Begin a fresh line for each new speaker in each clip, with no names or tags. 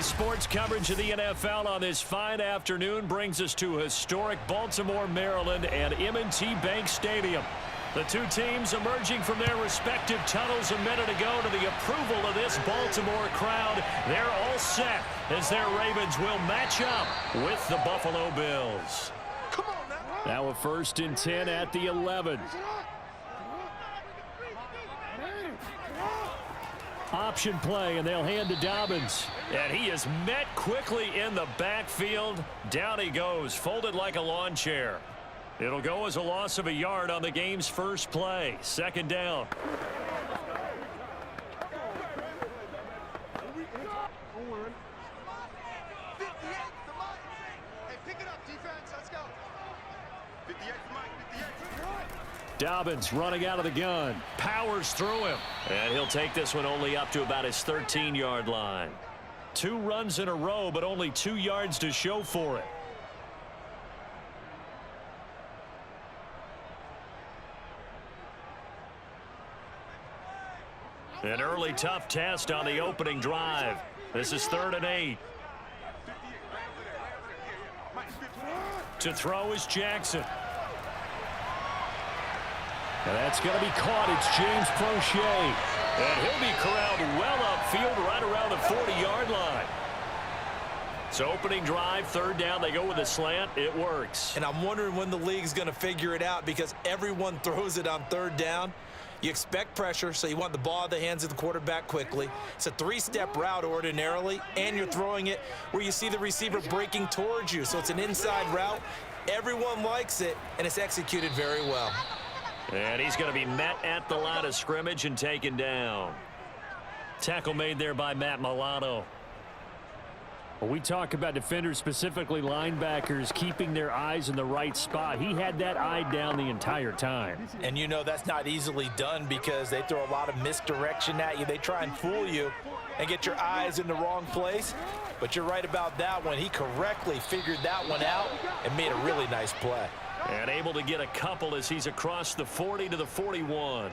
Sports coverage of the NFL on this fine afternoon brings us to historic Baltimore, Maryland and M&T Bank Stadium. The two teams emerging from their respective tunnels a minute ago to the approval of this Baltimore crowd. They're all set as their Ravens will match up with the Buffalo Bills. Now a 1st and 10 at the 11. Option play, and they'll hand to Dobbins. And he is met quickly in the backfield. Down he goes, folded like a lawn chair. It'll go as a loss of a yard on the game's first play. 2nd down. Dobbins running out of the gun. Powers through him. And he'll take this one only up to about his 13-yard line. 2 runs in a row, but only 2 yards to show for it. An early tough test on the opening drive. This is 3rd and 8. To throw is Jackson. And that's going to be caught. It's James Prochet. And he'll be corralled well upfield right around the 40-yard line. So opening drive, 3rd down. They go with a slant. It works.
And I'm wondering when the league's going to figure it out because everyone throws it on 3rd down. You expect pressure, so you want the ball in the hands of the quarterback quickly. It's a 3-step route ordinarily, and you're throwing it where you see the receiver breaking towards you. So it's an inside route. Everyone likes it, and it's executed very well.
And he's going to be met at the line of scrimmage and taken down. Tackle made there by Matt Milano. Well, we talk about defenders, specifically linebackers, keeping their eyes in the right spot. He had that eye down the entire time.
And you know that's not easily done because they throw a lot of misdirection at you. They try and fool you and get your eyes in the wrong place. But you're right about that one. He correctly figured that one out and made a really nice play.
And able to get a couple as he's across the 40 to the 41.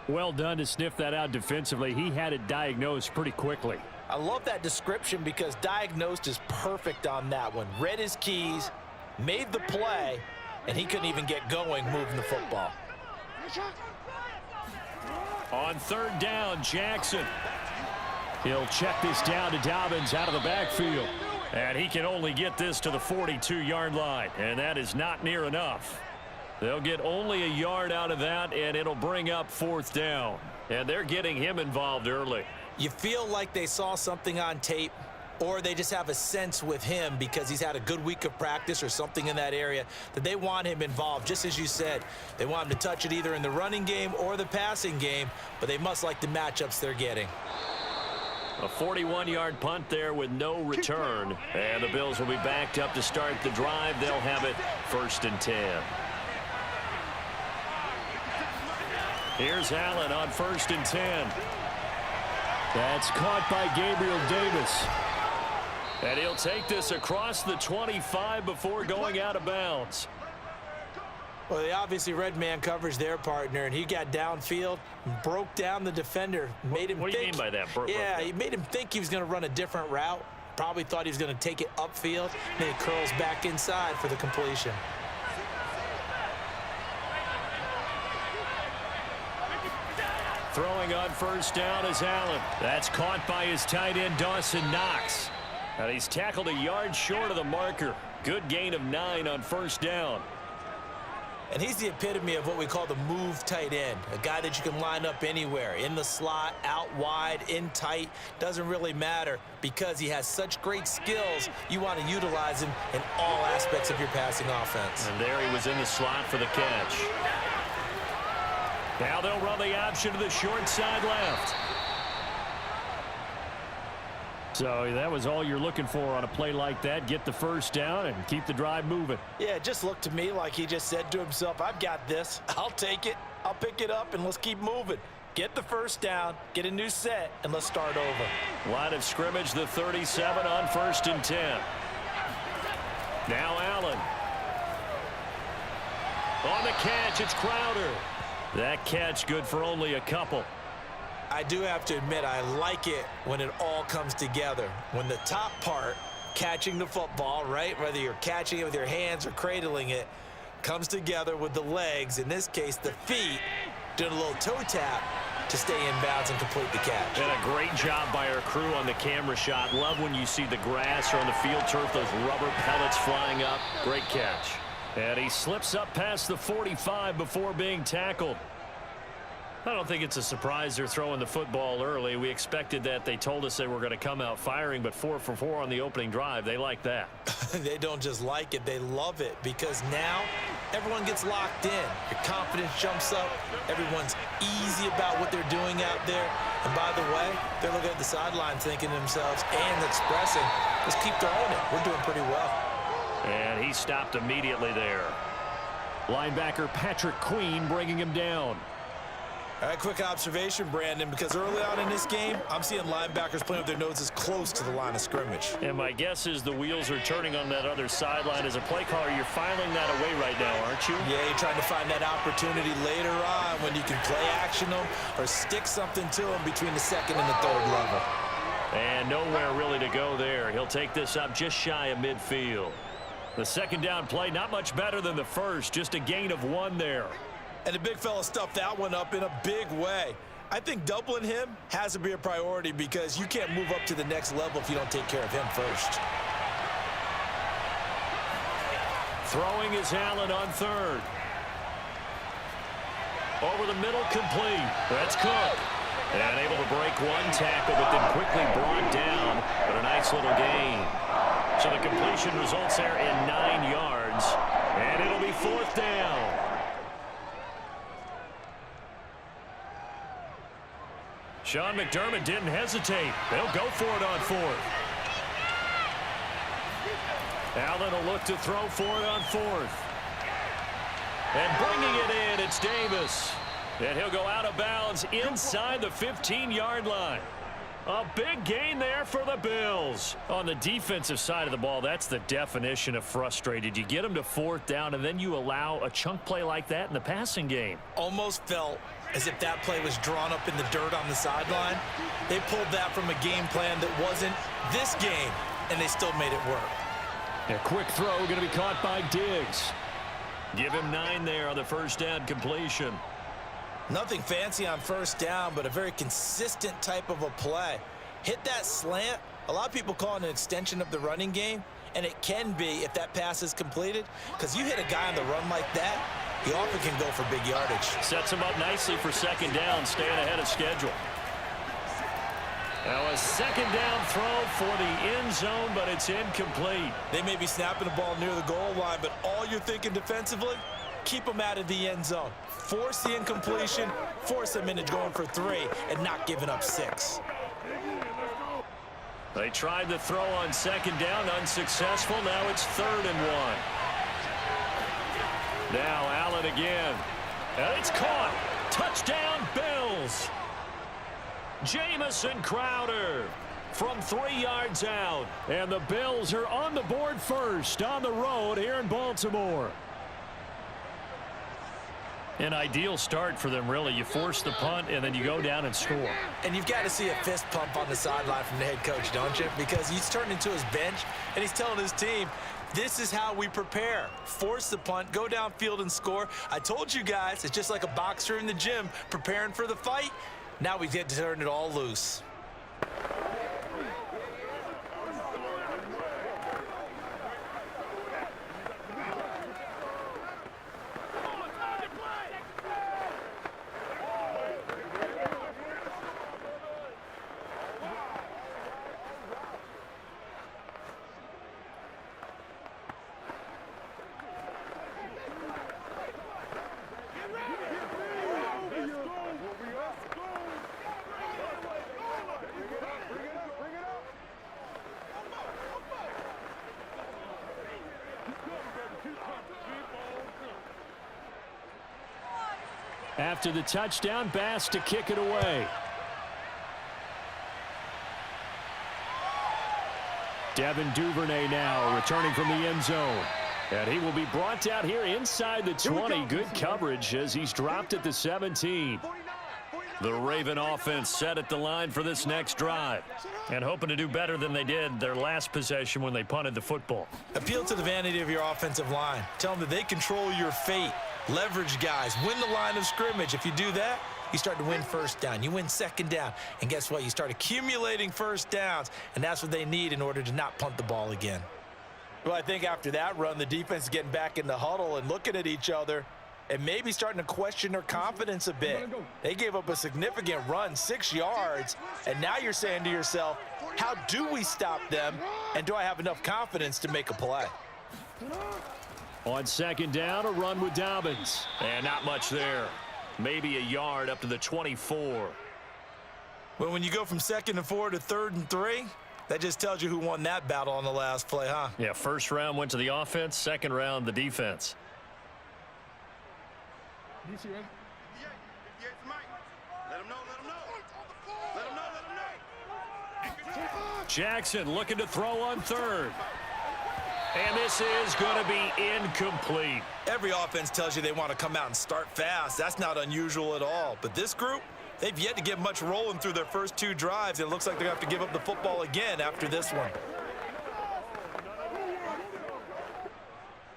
Well done to sniff that out defensively. He had it diagnosed pretty quickly.
I love that description because diagnosed is perfect on that one. Read his keys, made the play, and he couldn't even get going moving the football.
On 3rd down, Jackson. He'll check this down to Dobbins out of the backfield. And he can only get this to the 42-yard line, and that is not near enough. They'll get only a yard out of that, and it'll bring up 4th down. And they're getting him involved early.
You feel like they saw something on tape, or they just have a sense with him because he's had a good week of practice or something in that area that they want him involved. Just as you said, they want him to touch it either in the running game or the passing game, but they must like the matchups they're getting.
A 41-yard punt there with no return. And the Bills will be backed up to start the drive. They'll have it 1st and 10. Here's Allen on 1st and 10. That's caught by Gabriel Davis. And he'll take this across the 25 before going out of bounds.
Well, they obviously read man coverage their partner, and he got downfield, broke down the defender, made him
What do you mean by that?
Yeah, he made him think he was going to run a different route. Probably thought he was going to take it upfield, and then he curls back inside for the completion.
Throwing on 1st down is Allen. That's caught by his tight end, Dawson Knox. And he's tackled a yard short of the marker. Good gain of 9 on 1st down.
And he's the epitome of what we call the move tight end, a guy that you can line up anywhere, in the slot, out wide, in tight, doesn't really matter because he has such great skills. You want to utilize him in all aspects of your passing offense.
And there he was in the slot for the catch. Now they'll run the option to the short side left. So that was all you're looking for on a play like that. Get the 1st down and keep the drive moving.
Yeah, it just looked to me like he just said to himself, I've got this. I'll take it. I'll pick it up, and let's keep moving. Get the 1st down, get a new set, and let's start over.
Line of scrimmage, the 37 on 1st and 10. Now Allen. On the catch, it's Crowder. That catch good for only a couple.
I do have to admit, I like it when it all comes together. When the top part, catching the football, right, whether you're catching it with your hands or cradling it, comes together with the legs, in this case the feet, doing a little toe tap to stay in bounds and complete the catch.
And a great job by our crew on the camera shot. Love when you see the grass or on the field turf, those rubber pellets flying up. Great catch. And he slips up past the 45 before being tackled. I don't think it's a surprise they're throwing the football early. We expected that. They told us they were going to come out firing, but 4 for 4 on the opening drive. They like that.
They don't just like it, they love it, because now everyone gets locked in. Your confidence jumps up. Everyone's easy about what they're doing out there. And by the way, they're looking at the sideline thinking to themselves and expressing, let's keep throwing it. We're doing pretty well.
And he stopped immediately there. Linebacker Patrick Queen bringing him down.
All right, quick observation, Brandon, because early on in this game, I'm seeing linebackers playing with their noses close to the line of scrimmage.
And my guess is the wheels are turning on that other sideline. As a play caller, you're filing that away right now, aren't you?
Yeah, you're trying to find that opportunity later on when you can play action them or stick something to them between the second and the third level.
And nowhere really to go there. He'll take this up just shy of midfield. The second down play, not much better than the first, just a gain of 1 there.
And the big fella stuffed that one up in a big way. I think doubling him has to be a priority because you can't move up to the next level if you don't take care of him first.
Throwing is Allen on third. Over the middle, complete. That's Cook. And able to break 1 tackle, but then quickly brought down. But a nice little gain. So the completion results there in 9 yards. And it'll be 4th down. Sean McDermott didn't hesitate. They'll go for it on 4th. Allen will look to throw for it on 4th. And bringing it in, it's Davis. And he'll go out of bounds inside the 15-yard line. A big gain there for the Bills. On the defensive side of the ball, that's the definition of frustrated. You get them to 4th down, and then you allow a chunk play like that in the passing game.
Almost felt as if that play was drawn up in the dirt on the sideline. They pulled that from a game plan that wasn't this game, and they still made it work.
A quick throw going to be caught by Diggs. Give him 9 there on the first down completion.
Nothing fancy on first down, but a very consistent type of a play. Hit that slant. A lot of people call it an extension of the running game, and it can be if that pass is completed, because you hit a guy on the run like that, he often can go for big yardage.
Sets him up nicely for second down, staying ahead of schedule. Now a second down throw for the end zone, but it's incomplete.
They may be snapping the ball near the goal line, but all you're thinking defensively, keep them out of the end zone. Force the incompletion, force them into going for 3, and not giving up 6.
They tried the throw on second down, unsuccessful. Now it's 3rd and 1. Now Allen again. And it's caught. Touchdown, Bills. Jamison Crowder from 3 yards out. And the Bills are on the board first on the road here in Baltimore. An ideal start for them, really. You force the punt, and then you go down and score.
And you've got to see a fist pump on the sideline from the head coach, don't you? Because he's turned into his bench, and he's telling his team, this is how we prepare. Force the punt, go downfield and score. I told you guys, it's just like a boxer in the gym preparing for the fight. Now we get to turn it all loose.
After the touchdown, Bass to kick it away. Devin Duvernay now returning from the end zone. And he will be brought out here inside the 20. Good coverage as he's dropped at the 17. The Raven offense set at the line for this next drive and hoping to do better than they did their last possession when they punted the football.
Appeal to the vanity of your offensive line. Tell them that they control your fate. Leverage guys. Win the line of scrimmage. If you do that, you start to win first down. You win second down. And guess what? You start accumulating first downs, and that's what they need in order to not punt the ball again. Well, I think after that run, the defense is getting back in the huddle and looking at each other and maybe starting to question their confidence a bit. They gave up a significant run, 6 yards, and now you're saying to yourself, how do we stop them, and do I have enough confidence to make a play?
On second down, a run with Dobbins. And not much there. Maybe a yard up to the 24.
Well, when you go from 2nd and 4 to 3rd and 3, that just tells you who won that battle on the last play, huh?
Yeah, first round went to the offense, second round the defense. Jackson looking to throw on third. And this is going to be incomplete.
Every offense tells you they want to come out and start fast. That's not unusual at all. But this group, they've yet to get much rolling through their first 2 drives. It looks like they're going to have to give up the football again after this one.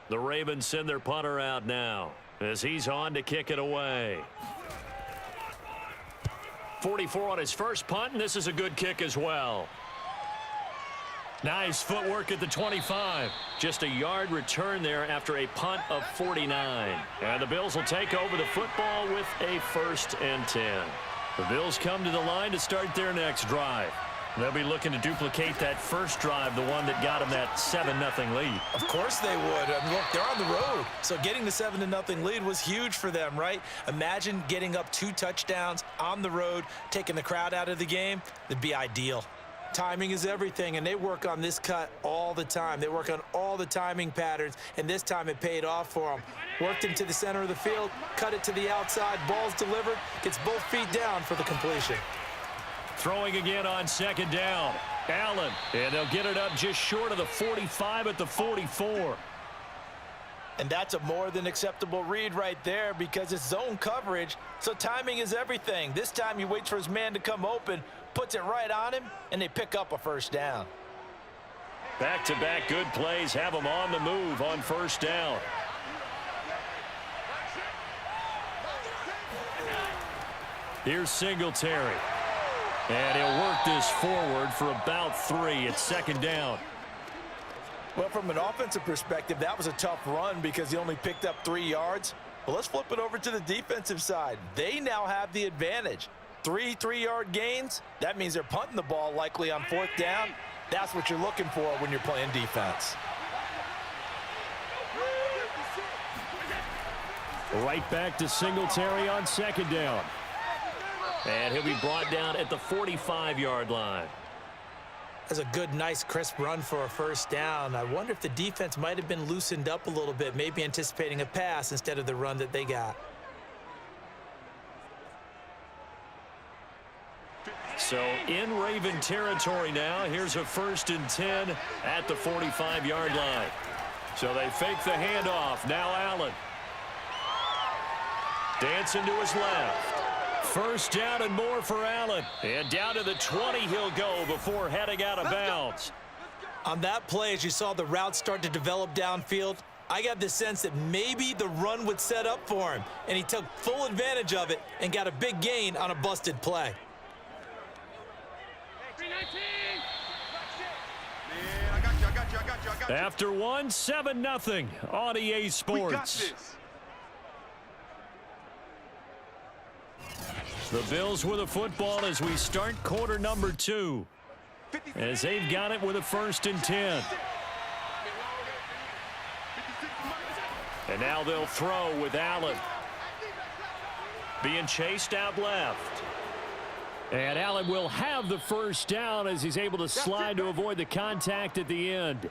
The Ravens send their punter out now as he's on to kick it away. 44 on his first punt, and this is a good kick as well. Nice footwork at the 25. Just a yard return there after a punt of 49. And the Bills will take over the football with a 1st and 10. The Bills come to the line to start their next drive. They'll be looking to duplicate that first drive, the one that got them that 7-0 lead.
Of course they would. I mean, look, they're on the road. So getting the 7-0 lead was huge for them, right? Imagine getting up 2 touchdowns on the road, taking the crowd out of the game. That'd be ideal. Timing is everything, and they work on this cut all the time. They work on all the timing patterns, and this time it paid off for them. Worked him to the center of the field, cut it to the outside, ball's delivered, gets both feet down for the completion.
Throwing again on second down. Allen, and they'll get it up just short of the 45 at the 44.
And that's a more than acceptable read right there because it's zone coverage, so timing is everything. This time he waits for his man to come open, puts it right on him, and they pick up a first down.
Back-to-back good plays have them on the move on first down. Here's Singletary. And he'll work this forward for about 3 at second down.
Well, from an offensive perspective, that was a tough run because he only picked up 3 yards. Well, let's flip it over to the defensive side. They now have the advantage. 3 3-yard gains, that means they're punting the ball likely on 4th down. That's what you're looking for when you're playing defense.
Right back to Singletary on second down. And he'll be brought down at the 45-yard line.
That's a good, nice, crisp run for a first down. I wonder if the defense might have been loosened up a little bit, maybe anticipating a pass instead of the run that they got.
So in Raven territory now, here's a 1st and 10 at the 45-yard line. So they fake the handoff. Now Allen. Dancing to his left. First down and more for Allen. And down to the 20 he'll go before heading out of bounds.
On that play, as you saw the route start to develop downfield, I got the sense that maybe the run would set up for him. And he took full advantage of it and got a big gain on a busted play.
After one, 7-0 on EA Sports. The Bills with the football as we start quarter number 2. As they've got it with a 1st and 10. And now they'll throw with Allen. Being chased out left. And Allen will have the first down as he's able to slide to avoid the contact at the end.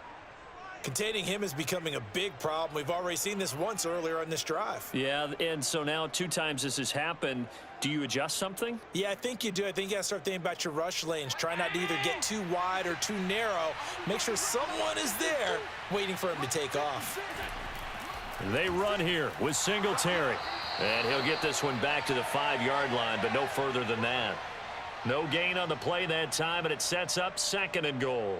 Containing him is becoming a big problem. We've already seen this once earlier on this drive.
Yeah, and so now 2 times this has happened. Do you adjust something?
Yeah, I think you do. I think you got to start thinking about your rush lanes. Try not to either get too wide or too narrow. Make sure someone is there waiting for him to take off.
They run here with Singletary. And he'll get this one back to the 5-yard line, but no further than that. No gain on the play that time, and it sets up 2nd and goal.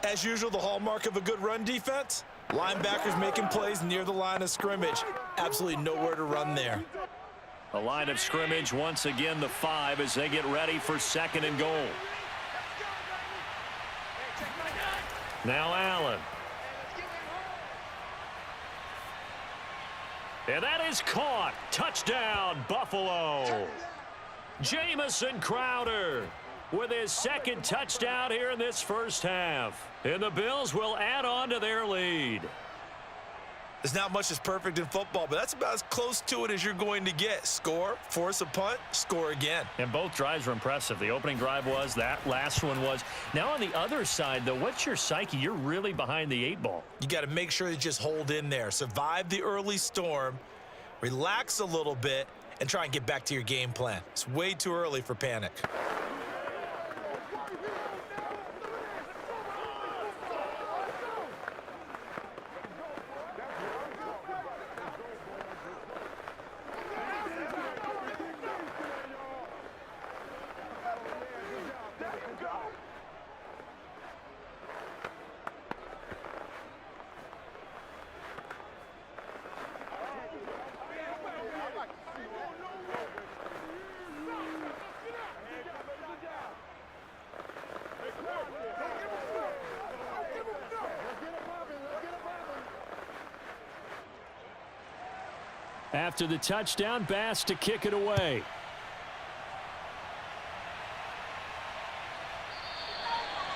As usual, the hallmark of a good run defense, linebackers making plays near the line of scrimmage. Absolutely nowhere to run there.
A line of scrimmage, once again the 5 as they get ready for 2nd and goal. Now Allen. And that is caught. Touchdown, Buffalo. Jamison Crowder with his 2nd touchdown here in this first half. And the Bills will add on to their lead.
There's not much that's perfect in football, but that's about as close to it as you're going to get. Score, force a punt, score again.
And both drives were impressive. The opening drive was, that last one was. Now on the other side, though, what's your psyche? You're really behind the 8 ball.
You got to make sure you just hold in there. Survive the early storm, relax a little bit, and try and get back to your game plan. It's way too early for panic.
After the touchdown, Bass to kick it away.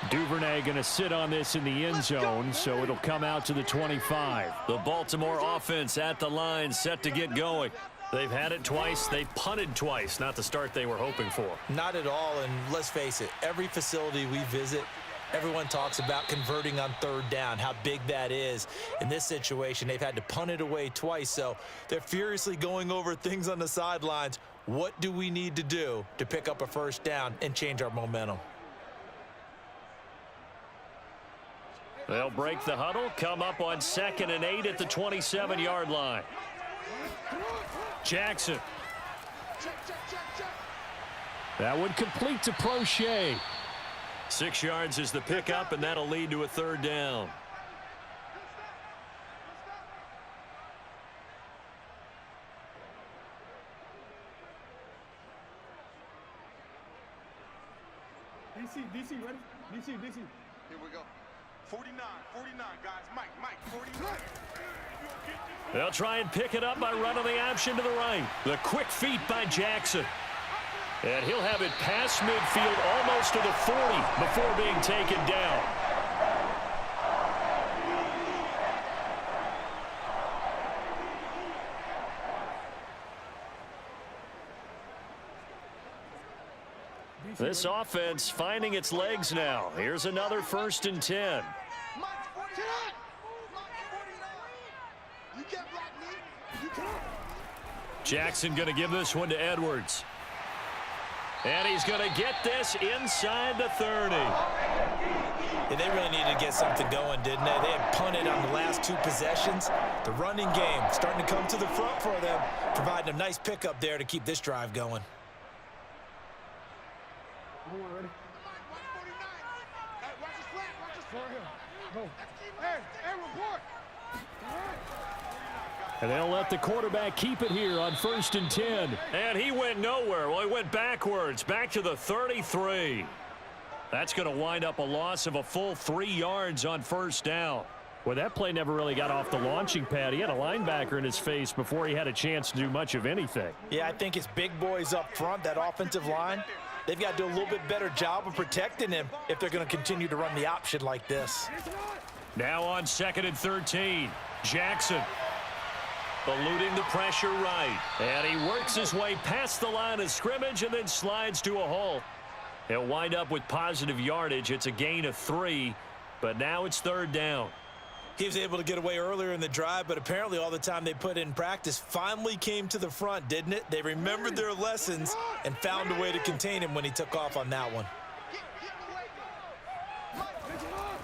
Duvernay going to sit on this in the end zone, so it'll come out to the 25. The Baltimore offense at the line, set to get going. They've had it twice. They've punted twice. Not the start they were hoping for.
Not at all, and let's face it, every facility we visit, everyone talks about converting on 3rd down, how big that is. In this situation, they've had to punt it away twice, so they're furiously going over things on the sidelines. What do we need to do to pick up a 1st down and change our momentum?
They'll break the huddle, come up on 2nd and 8 at the 27-yard line. Jackson. That would complete to Prochet. 6 yards is the pickup, and that'll lead to a 3rd down.
DC, ready? DC. Here we go. 49, guys. Mike, 49.
They'll try and pick it up by running the option to the right. The quick feet by Jackson. And he'll have it past midfield almost to the 40 before being taken down. This offense finding its legs now. Here's another 1st and 10. Jackson going to give this one to Edwards. And he's going to get this inside the 30.
Yeah, they really needed to get something going, didn't they? They had punted on the last 2 possessions. The running game starting to come to the front for them, providing a nice pickup there to keep this drive going.
Ready? Hey, report.
And they'll let the quarterback keep it here on 1st and 10. And he went nowhere. Well, he went backwards, back to the 33. That's going to wind up a loss of a full 3 yards on 1st down. Well, that play never really got off the launching pad. He had a linebacker in his face before he had a chance to do much of anything.
Yeah, I think it's big boys up front, that offensive line. They've got to do a little bit better job of protecting him if they're going to continue to run the option like this.
Now on 2nd and 13, Jackson eluding the pressure right. And he works his way past the line of scrimmage and then slides to a halt. He'll wind up with positive yardage. It's a gain of 3, but now it's 3rd down.
He was able to get away earlier in the drive, but apparently all the time they put in practice finally came to the front, didn't it? They remembered their lessons and found a way to contain him when he took off on that one.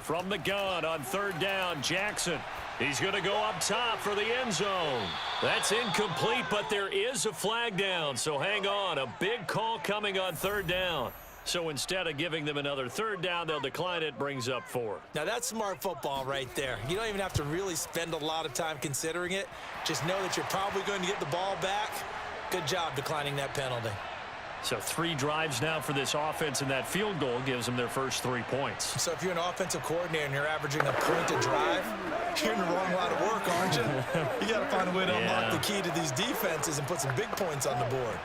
From the gun on 3rd down, Jackson. He's going to go up top for the end zone. That's incomplete, but there is a flag down, so hang on. A big call coming on third down. So instead of giving them another third down, they'll decline it, brings up 4.
Now, that's smart football right there. You don't even have to really spend a lot of time considering it. Just know that you're probably going to get the ball back. Good job declining that penalty.
So 3 drives now for this offense, and that field goal gives them their first 3 points.
So if you're an offensive coordinator and you're averaging a point a drive, you're in the wrong line of work, aren't you? You got to find a way to unlock the key to these defenses and put some big points on the board.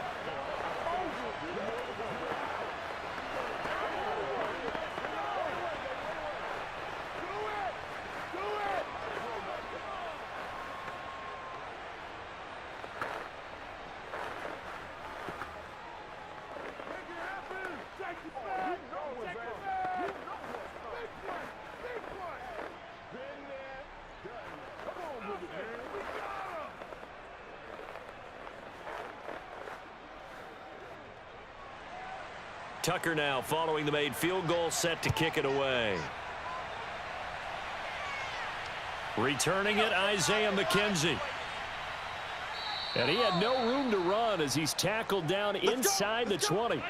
Tucker now following the made field goal, set to kick it away. Returning it, Isaiah McKenzie. And he had no room to run as he's tackled down inside the 20.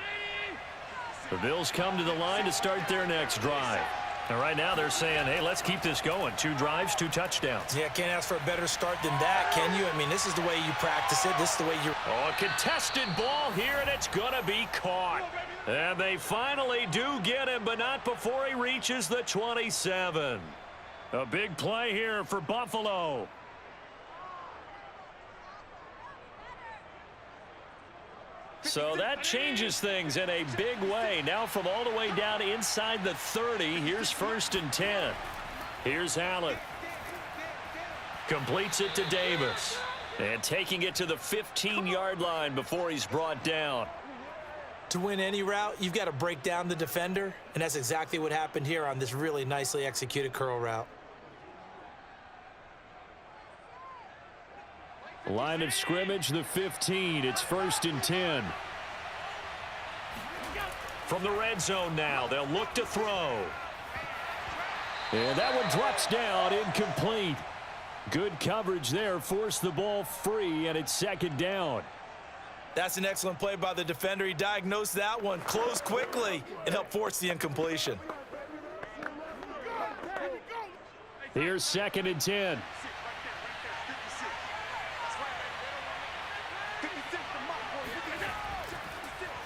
The Bills come to the line to start their next drive. And right now they're saying, hey, let's keep this going. 2 drives, 2 touchdowns.
Yeah, can't ask for a better start than that, can you? I mean, this is the way you practice it. This is the way you...
Oh, a contested ball here, and it's going to be caught. And they finally do get him, but not before he reaches the 27. A big play here for Buffalo. So that changes things in a big way. Now from all the way down inside the 30, here's 1st and 10. Here's Allen. Completes it to Davis. And taking it to the 15-yard line before he's brought down.
To win any route, you've got to break down the defender, and that's exactly what happened here on this really nicely executed curl route.
Line of scrimmage, the 15. It's 1st and 10. From the red zone now, they'll look to throw. And that one drops down, incomplete. Good coverage there, forced the ball free, and it's 2nd down.
That's an excellent play by the defender. He diagnosed that one, closed quickly, and helped force the incompletion.
Here's 2nd and 10.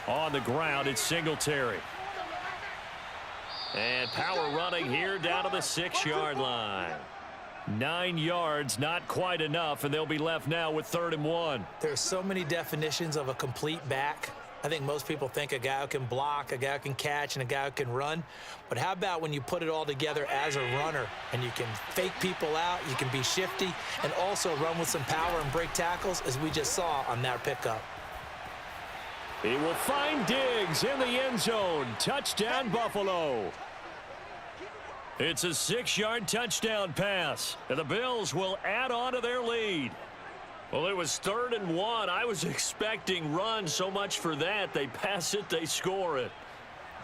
On the ground, it's Singletary. And power running here down to the 6-yard line. 9 yards, not quite enough, and they'll be left now with 3rd and 1.
There's so many definitions of a complete back. I think most people think a guy who can block, a guy who can catch, and a guy who can run. But how about when you put it all together as a runner, and you can fake people out, you can be shifty, and also run with some power and break tackles, as we just saw on that pickup.
He will find Diggs in the end zone. Touchdown, Buffalo. It's a 6-yard touchdown pass, and the Bills will add on to their lead. Well, it was 3rd and 1. I was expecting run, so much for that. They pass it, they score it.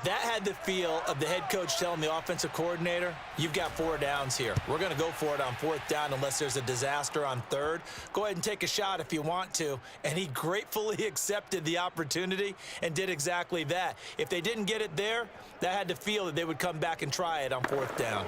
That had the feel of the head coach telling the offensive coordinator, you've got 4 downs here. We're going to go for it on 4th down unless there's a disaster on 3rd. Go ahead and take a shot if you want to. And he gratefully accepted the opportunity and did exactly that. If they didn't get it there, that had the feel that they would come back and try it on 4th down.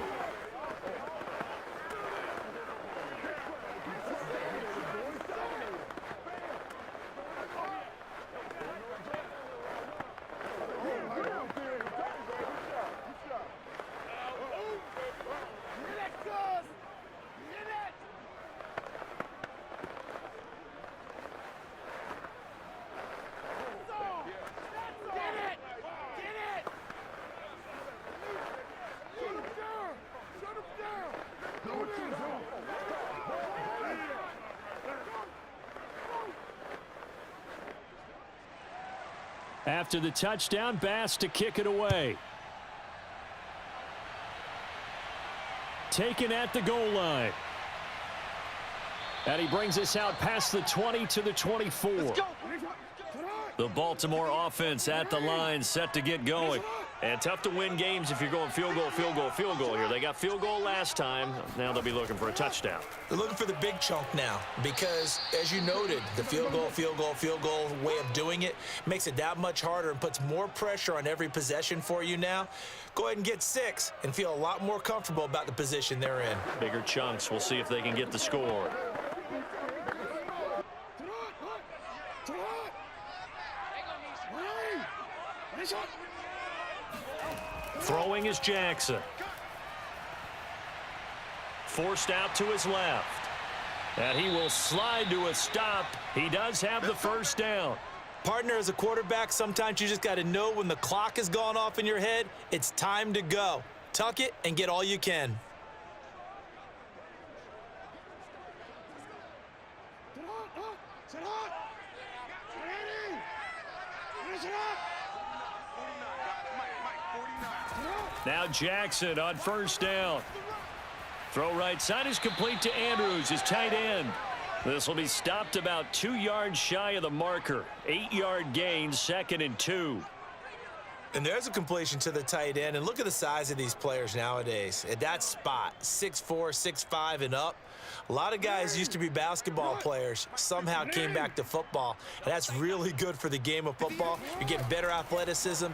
After the touchdown, Bass to kick it away. Taken at the goal line. And he brings us out past the 20 to the 24.
Let's go.
The Baltimore offense at the line, set to get going. And tough to win games if you're going field goal, field goal, field goal here. They got field goal last time. Now they'll be looking for a touchdown.
They're looking for the big chunk now because, as you noted, the field goal, field goal, field goal way of doing it makes it that much harder and puts more pressure on every possession for you now. Go ahead and get 6 and feel a lot more comfortable about the position they're in.
Bigger chunks. We'll see if they can get the score. Throwing is Jackson. Forced out to his left. And he will slide to a stop. He does have the first down.
Partner, as a quarterback, sometimes you just got to know when the clock has gone off in your head, it's time to go. Tuck it and get all you can.
Now Jackson on first down. Throw right side is complete to Andrews, his tight end. This will be stopped about 2 yards shy of the marker. 8-yard gain, 2nd and 2.
And there's a completion to the tight end. And look at the size of these players nowadays. At that spot, 6'4", 6'5", and up. A lot of guys used to be basketball players, somehow came back to football. And that's really good for the game of football. You're getting better athleticism,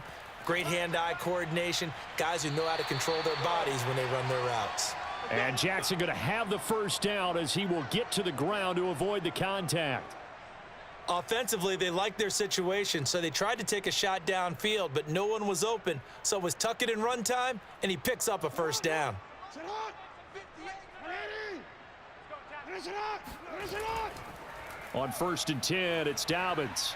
great hand-eye coordination, guys who know how to control their bodies when they run their routes.
And Jackson going to have the first down as he will get to the ground to avoid the contact.
Offensively, they liked their situation, so they tried to take a shot downfield, but no one was open. So it was tuck it and run time, and he picks up a first down.
On 1st and 10, it's Dobbins.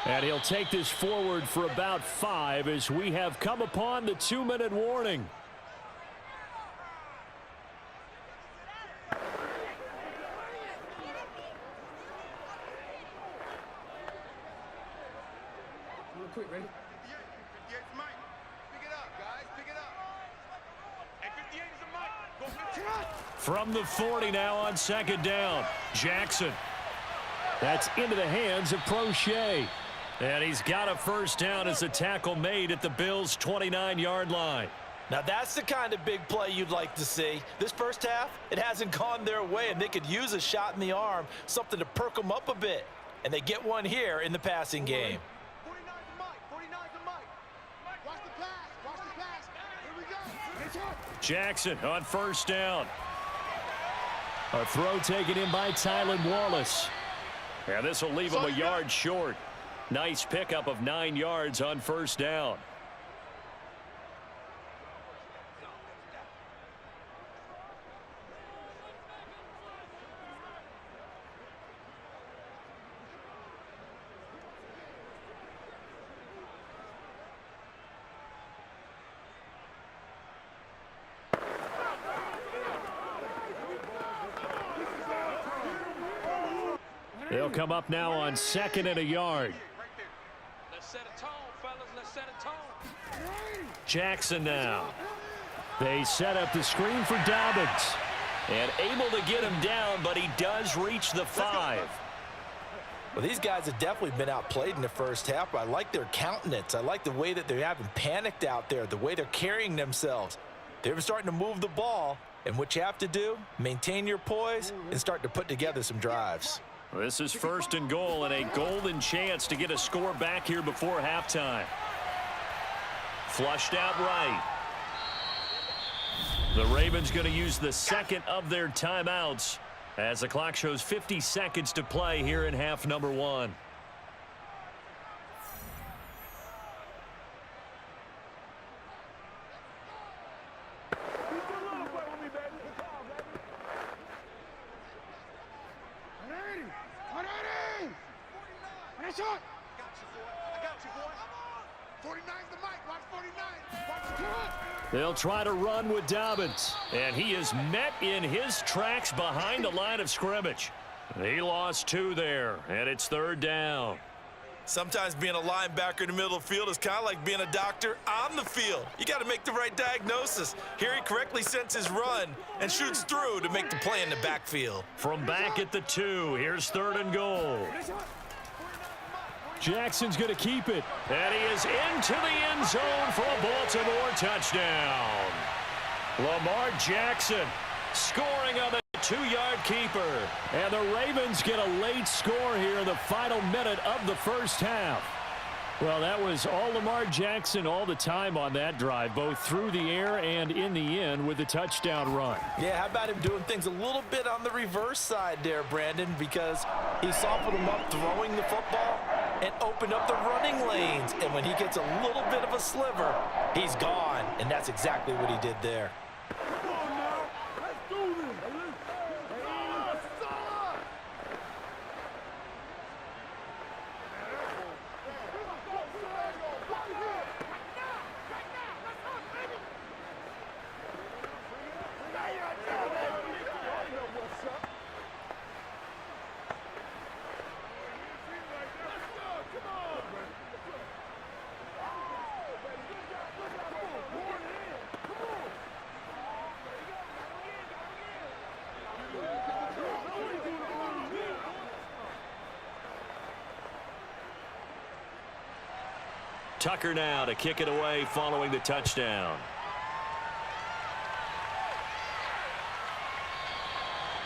And he'll take this forward for about 5 as we have come upon the 2-minute warning.
Quick, ready? 58's Mike. Pick it up, guys. Pick it up. And 58 is the Mike. Go 50.
From the 40 now on 2nd down. Jackson. That's into the hands of Prochet. And he's got a first down as a tackle made at the Bills' 29-yard line.
Now that's the kind of big play you'd like to see. This first half, it hasn't gone their way, and they could use a shot in the arm, something to perk them up a bit. And they get one here in the passing game.
49's the Mike. 49's the Mike. Watch the pass. Watch the pass. Here we go.
Jackson on first down. A throw taken in by Tylan Wallace. And this will leave him a yard short. Nice pickup of 9 yards on first down. They'll come up now on 2nd and a yard.
Let's set a tone, fellas. Let's set a tone.
Jackson now. They set up the screen for Dobbins. And able to get him down, but he does reach the 5.
Well, these guys have definitely been outplayed in the first half. I like their countenance. I like the way that they haven't panicked out there, the way they're carrying themselves. They're starting to move the ball, and what you have to do, maintain your poise and start to put together some drives.
This is 1st and goal and a golden chance to get a score back here before halftime. Flushed out right. The Ravens going to use the 2nd of their timeouts as the clock shows 50 seconds to play here in half number 1. They'll try to run with Dobbins, and he is met in his tracks behind the line of scrimmage. He lost 2 there, and it's 3rd down.
Sometimes being a linebacker in the middle of the field is kind of like being a doctor on the field. You got to make the right diagnosis. Here he correctly sends his run and shoots through to make the play in the backfield.
From back at the 2, here's 3rd and goal. Jackson's going to keep it. And he is into the end zone for a Baltimore touchdown. Lamar Jackson scoring on the 2-yard keeper. And the Ravens get a late score here in the final minute of the first half. Well, that was all Lamar Jackson all the time on that drive, both through the air and in the end with the touchdown run.
Yeah, how about him doing things a little bit on the reverse side there, Brandon, because he softened him up throwing the football and opened up the running lanes. And when he gets a little bit of a sliver, he's gone. And that's exactly what he did there.
Tucker now to kick it away following the touchdown.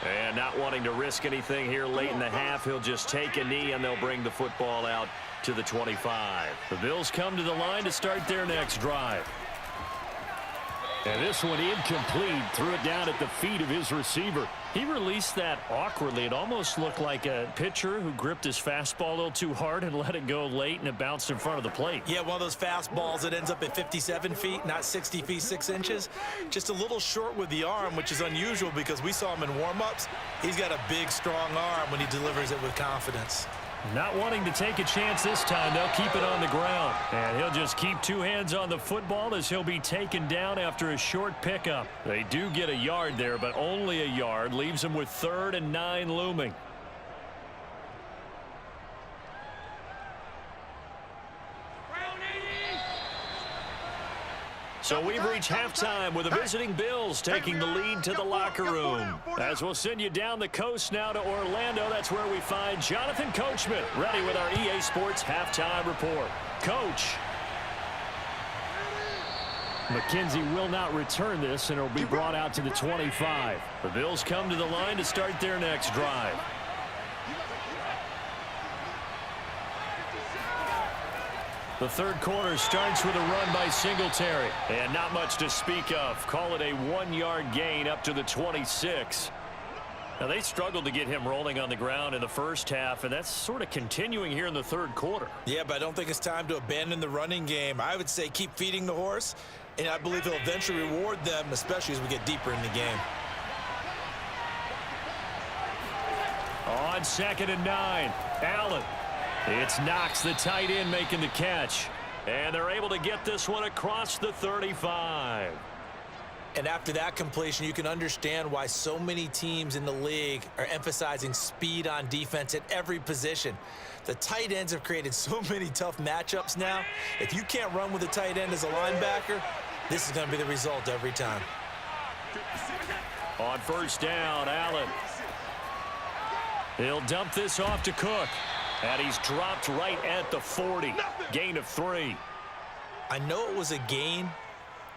And not wanting to risk anything here late in the half, he'll just take a knee and they'll bring the football out to the 25. The Bills come to the line to start their next drive. And this one incomplete, threw it down at the feet of his receiver. He released that awkwardly. It almost looked like a pitcher who gripped his fastball a little too hard and let it go late, and it bounced in front of the plate.
Yeah, one of those fastballs that ends up at 57 feet, not 60 feet, 6 inches. Just a little short with the arm, which is unusual because we saw him in warm-ups. He's got a big, strong arm when he delivers it with confidence.
Not wanting to take a chance this time, they'll keep it on the ground. And he'll just keep 2 hands on the football as he'll be taken down after a short pickup. They do get a yard there, but only a yard. Leaves them with 3rd and 9 looming. So we've reached halftime with the visiting Bills taking the lead to the locker room. As we'll send you down the coast now to Orlando, that's where we find Jonathan Coachman ready with our EA Sports halftime report. Coach. McKenzie will not return this, and it'll be brought out to the 25. The Bills come to the line to start their next drive. The third quarter starts with a run by Singletary. And not much to speak of. Call it a 1-yard gain up to the 26. Now, they struggled to get him rolling on the ground in the first half, and that's sort of continuing here in the third quarter.
Yeah, but I don't think it's time to abandon the running game. I would say keep feeding the horse, and I believe he'll eventually reward them, especially as we get deeper in the game.
On 2nd and 9, Allen. It's Knox, the tight end, making the catch. And they're able to get this one across the 35.
And after that completion, you can understand why so many teams in the league are emphasizing speed on defense at every position. The tight ends have created so many tough matchups now. If you can't run with a tight end as a linebacker, this is going to be the result every time.
On 1st down, Allen. He'll dump this off to Cook. And he's dropped right at the 40. Gain of 3.
I know it was a gain,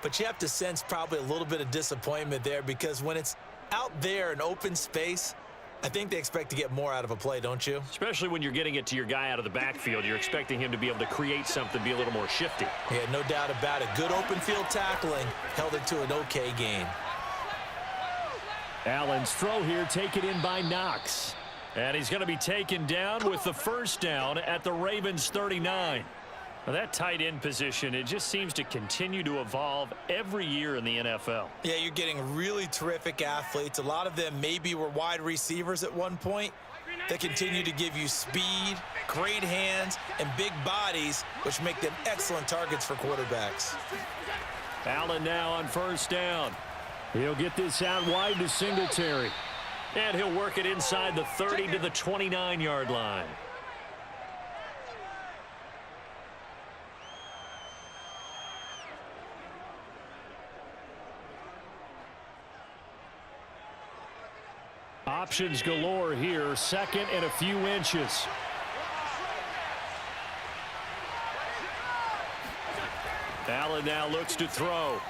but you have to sense probably a little bit of disappointment there because when it's out there in open space, I think they expect to get more out of a play, don't you?
Especially when you're getting it to your guy out of the backfield. You're expecting him to be able to create something, be a little more shifty.
Yeah, no doubt about it. Good open field tackling held it to an okay gain.
Allen's throw here taken in by Knox. And he's going to be taken down with the 1st down at the Ravens 39. Now, that tight end position, it just seems to continue to evolve every year in the NFL.
Yeah, you're getting really terrific athletes. A lot of them maybe were wide receivers at one point. They continue to give you speed, great hands, and big bodies, which make them excellent targets for quarterbacks.
Allen now on 1st down. He'll get this out wide to Singletary. And he'll work it inside the 30 to the 29-yard line. Options galore here. 2nd and a few inches. Allen now looks to throw.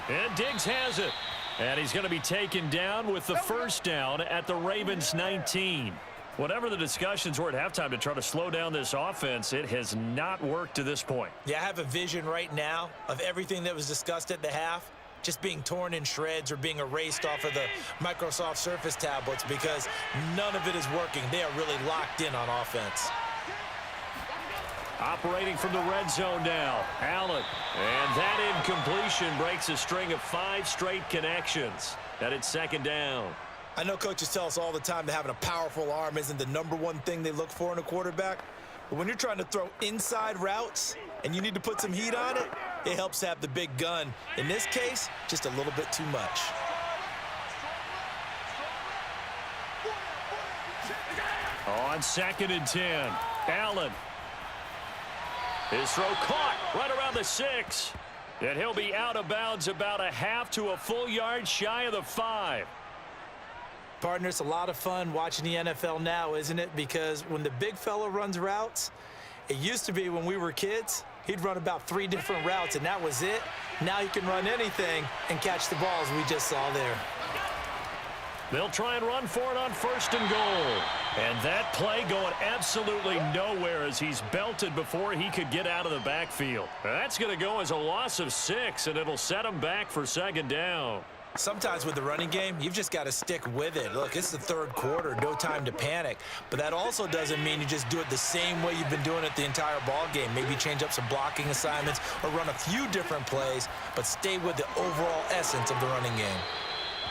And Diggs has it. And he's going to be taken down with the first down at the Ravens 19. Whatever the discussions were at halftime to try to slow down this offense, it has not worked to this point.
Yeah, I have a vision right now of everything that was discussed at the half just being torn in shreds or being erased off of the Microsoft Surface tablets because none of it is working. They are really locked in on offense.
Operating from the red zone now, Allen. And that incompletion breaks a string of 5 straight connections. And it's second down.
I know coaches tell us all the time that having a powerful arm isn't the #1 thing they look for in a quarterback. But when you're trying to throw inside routes and you need to put some heat on it, it helps to have the big gun. In this case, just a little bit too much.
On 2nd and 10, Allen. His throw caught right around the 6. And he'll be out of bounds about a half to a full yard shy of the 5.
Partner, it's a lot of fun watching the NFL now, isn't it? Because when the big fella runs routes, it used to be when we were kids, he'd run about 3 different routes, and that was it. Now he can run anything and catch the balls we just saw there.
They'll try and run for it on 1st and goal. And that play going absolutely nowhere as he's belted before he could get out of the backfield. That's going to go as a loss of 6, and it'll set him back for 2nd down.
Sometimes with the running game, you've just got to stick with it. Look, it's the 3rd quarter, no time to panic. But that also doesn't mean you just do it the same way you've been doing it the entire ball game. Maybe change up some blocking assignments or run a few different plays, but stay with the overall essence of the running game.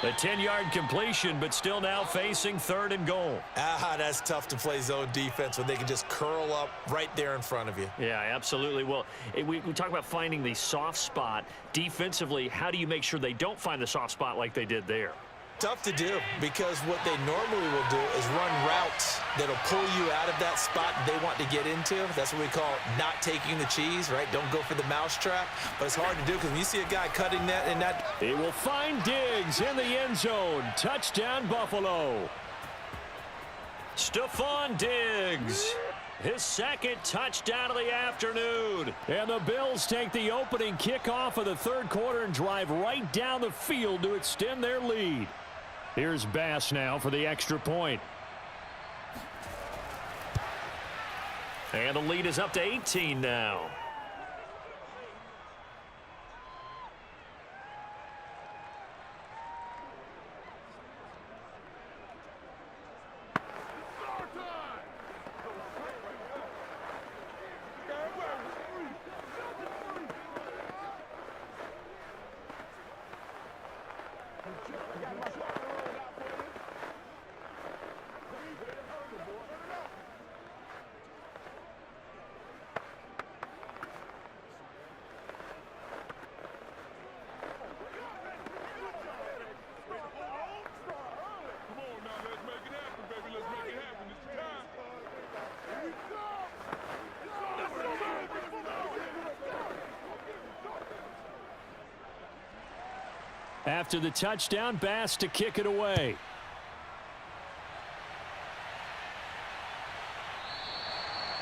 A 10-yard completion, but still now facing 3rd and goal.
That's tough to play zone defense when they can just curl up right there in front of you.
Yeah, absolutely. Well, we talk about finding the soft spot. Defensively, how do you make sure they don't find the soft spot like they did there?
Tough to do because what they normally will do is run routes that'll pull you out of that spot they want to get into. That's what we call not taking the cheese, right? Don't go for the mousetrap. But it's hard to do because when you see a guy cutting that and that.
He will find Diggs in the end zone. Touchdown, Buffalo. Stephon Diggs. His 2nd touchdown of the afternoon. And the Bills take the opening kickoff of the 3rd quarter and drive right down the field to extend their lead. Here's Bass now for the extra point. And the lead is up to 18 now. After the touchdown, Bass to kick it away.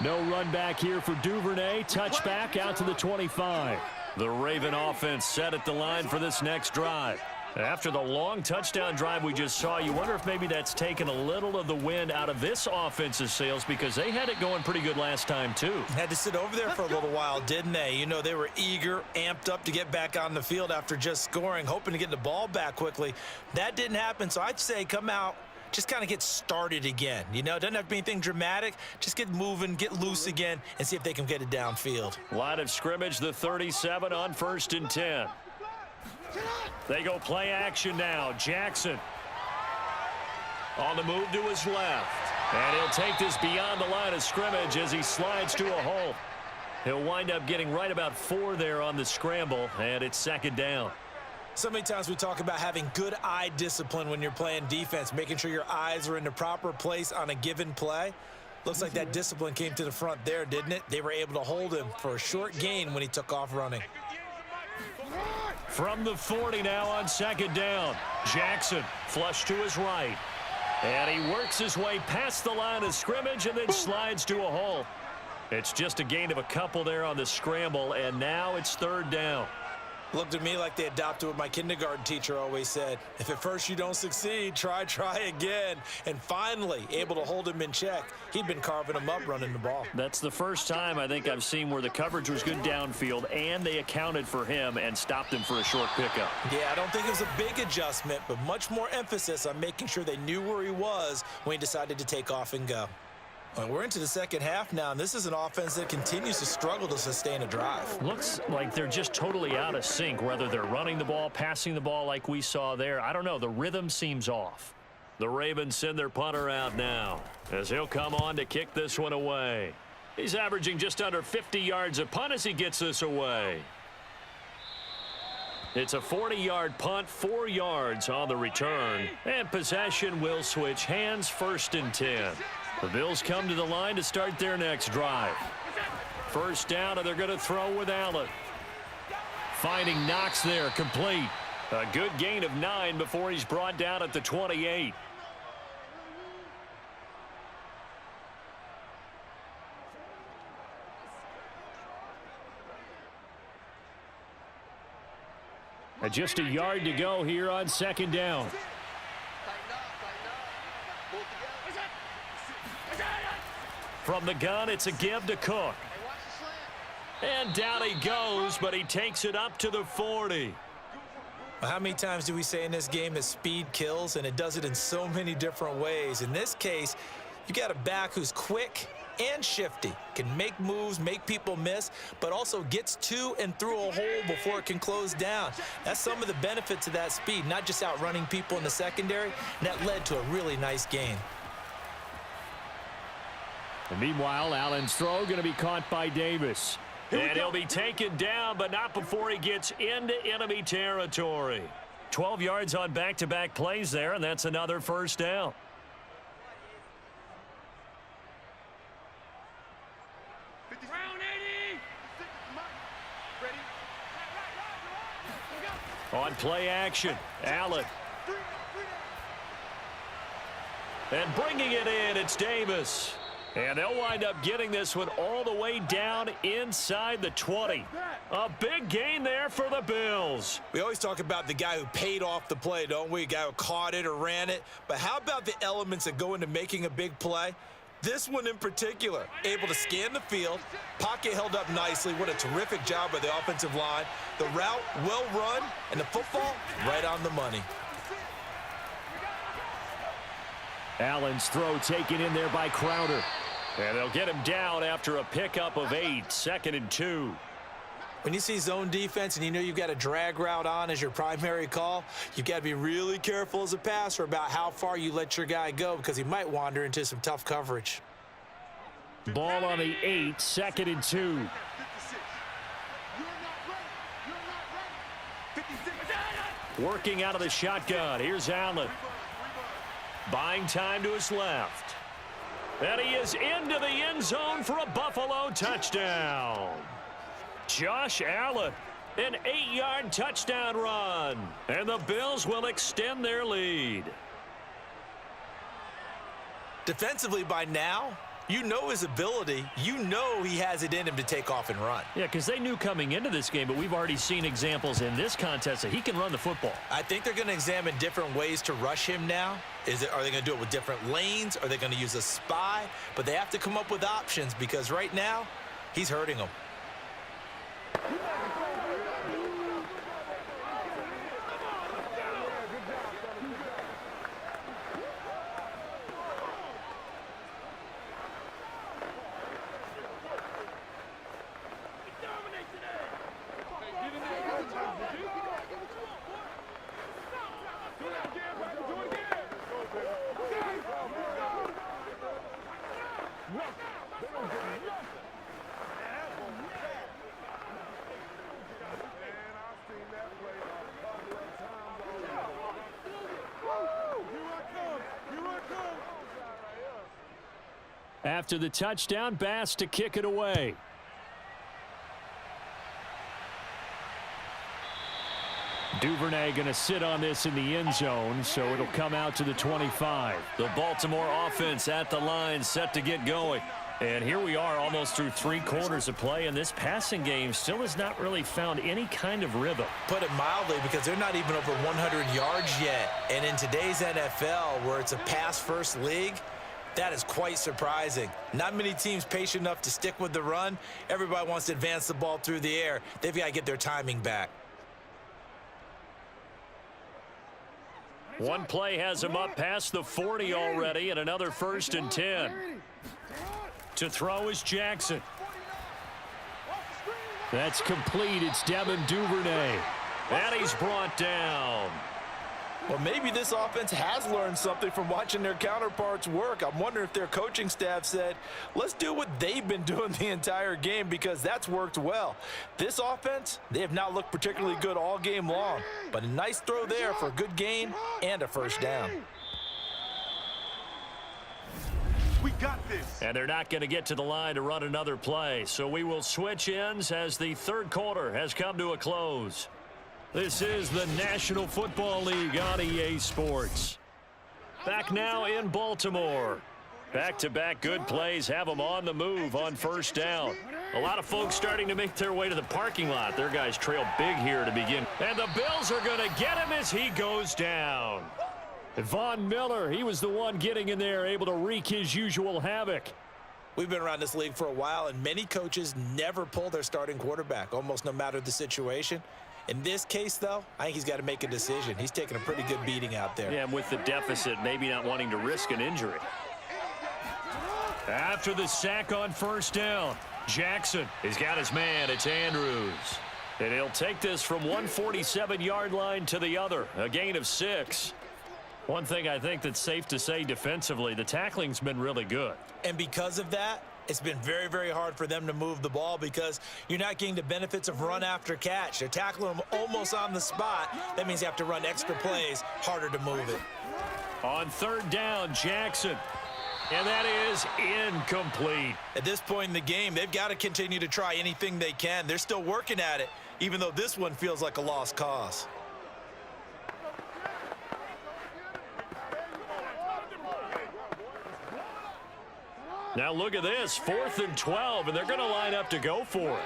No run back here for Duvernay. Touchback out to the 25. The Raven offense set at the line for this next drive. After the long touchdown drive we just saw, you wonder if maybe that's taken a little of the wind out of this offense's sails because they had it going pretty good last time too.
Had to sit over there for a little while, didn't they? You know, they were eager, amped up to get back on the field after just scoring, hoping to get the ball back quickly. That didn't happen, so I'd say come out, just kind of get started again. You know, it doesn't have to be anything dramatic. Just get moving, get loose again, and see if they can get it downfield.
Line of scrimmage, the 37 on 1st and 10. They go play action now. Jackson on the move to his left. And he'll take this beyond the line of scrimmage as he slides to a hole. He'll wind up getting right about 4 there on the scramble, and it's 2nd down.
So many times we talk about having good eye discipline when you're playing defense, making sure your eyes are in the proper place on a given play. Looks like that discipline came to the front there, didn't it? They were able to hold him for a short gain when he took off running.
From the 40 now on 2nd down. Jackson flush to his right. And he works his way past the line of scrimmage and then slides to a hole. It's just a gain of a couple there on the scramble, and now it's 3rd down.
Looked at me like they adopted what my kindergarten teacher always said. If at first you don't succeed, try again. And finally, able to hold him in check. He'd been carving him up running the ball.
That's the first time I think I've seen where the coverage was good downfield and they accounted for him and stopped him for a short pickup.
Yeah, I don't think it was a big adjustment, but much more emphasis on making sure they knew where he was when he decided to take off and go. Well, we're into the second half now, and this is an offense that continues to struggle to sustain a drive.
Looks like they're just totally out of sync, whether they're running the ball, passing the ball like we saw there. I don't know. The rhythm seems off. The Ravens send their punter out now as he'll come on to kick this one away. He's averaging just under 50 yards a punt as he gets this away. It's a 40-yard punt, 4 yards on the return. And possession will switch hands, 1st and 10. The Bills come to the line to start their next drive. First down, and they're going to throw with Allen. Finding Knox there, complete. A good gain of 9 before he's brought down at the 28. And just a yard to go here on 2nd down. From the gun, it's a give to Cook. And down he goes, but he takes it up to the 40.
Well, how many times do we say in this game that speed kills, and it does it in so many different ways? In this case, you got a back who's quick and shifty, can make moves, make people miss, but also gets to and through a hole before it can close down. That's some of the benefits of that speed, not just outrunning people in the secondary, and that led to a really nice gain.
And meanwhile, Allen's throw going to be caught by Davis. And he'll be taken down, but not before he gets into enemy territory. 12 yards on back-to-back plays there, and that's another first down. On play action, Allen. And bringing it in, it's Davis. And they'll wind up getting this one all the way down inside the 20. A big gain there for the Bills.
We always talk about the guy who paid off the play, don't we? A guy who caught it or ran it. But how about the elements that go into making a big play? This one in particular, able to scan the field, pocket held up nicely. What a terrific job by the offensive line. The route well run, and the football right on the money.
Allen's throw taken in there by Crowder. And they'll get him down after a pickup of 8, 2nd and 2.
When you see zone defense and you know you've got a drag route on as your primary call, you've got to be really careful as a passer about how far you let your guy go because he might wander into some tough coverage.
Ball on the 8, 2nd and 2. Working out of the shotgun. Here's Allen. Buying time to his left. And he is into the end zone for a Buffalo touchdown. Josh Allen, an 8-yard touchdown run. And the Bills will extend their lead.
Defensively by now, you know his ability. You know he has it in him to take off and run.
Yeah, because they knew coming into this game, but we've already seen examples in this contest that he can run the football.
I think they're going to examine different ways to rush him now. Are they going to do it with different lanes? Are they going to use a spy? But they have to come up with options because right now, he's hurting them.
After the touchdown, Bass to kick it away. Duvernay going to sit on this in the end zone, so it'll come out to the 25. The Baltimore offense at the line, set to get going. And here we are almost through 3 quarters of play, and this passing game still has not really found any kind of rhythm.
Put it mildly, because they're not even over 100 yards yet. And in today's NFL, where it's a pass-first league, that is quite surprising. Not many teams patient enough to stick with the run. Everybody wants to advance the ball through the air. They've got to get their timing back.
One play has him up past the 40 already, and another 1st and 10. To throw is Jackson. That's complete. It's Devin Duvernay. And he's brought down.
Well, maybe this offense has learned something from watching their counterparts work. I'm wondering if their coaching staff said, let's do what they've been doing the entire game, because that's worked well. This offense, they have not looked particularly good all game long, but a nice throw there for a good gain and a 1st down.
We got this.
And they're not going to get to the line to run another play, so we will switch ends as the 3rd quarter has come to a close. This is the National Football League on EA Sports. Back now in Baltimore. Back-to-back good plays have them on the move on 1st down. A lot of folks starting to make their way to the parking lot. Their guys trail big here to begin. And the Bills are going to get him as he goes down. Von Miller, he was the one getting in there, able to wreak his usual havoc.
We've been around this league for a while, and many coaches never pull their starting quarterback, almost no matter the situation. In this case, though, I think he's got to make a decision. He's taking a pretty good beating out there.
Yeah, and with the deficit, maybe not wanting to risk an injury. After the sack on 1st down, Jackson has got his man. It's Andrews. And he'll take this from 147-yard line to the other, a gain of 6. One thing I think that's safe to say defensively, the tackling's been really good.
And because of that, it's been very, very hard for them to move the ball, because you're not getting the benefits of run after catch. They're tackling them almost on the spot. That means you have to run extra plays, harder to move it.
On 3rd down, Jackson. And that is incomplete.
At this point in the game, they've got to continue to try anything they can. They're still working at it, even though this one feels like a lost cause.
Now look at this, 4th and 12, and they're going to line up to go for it.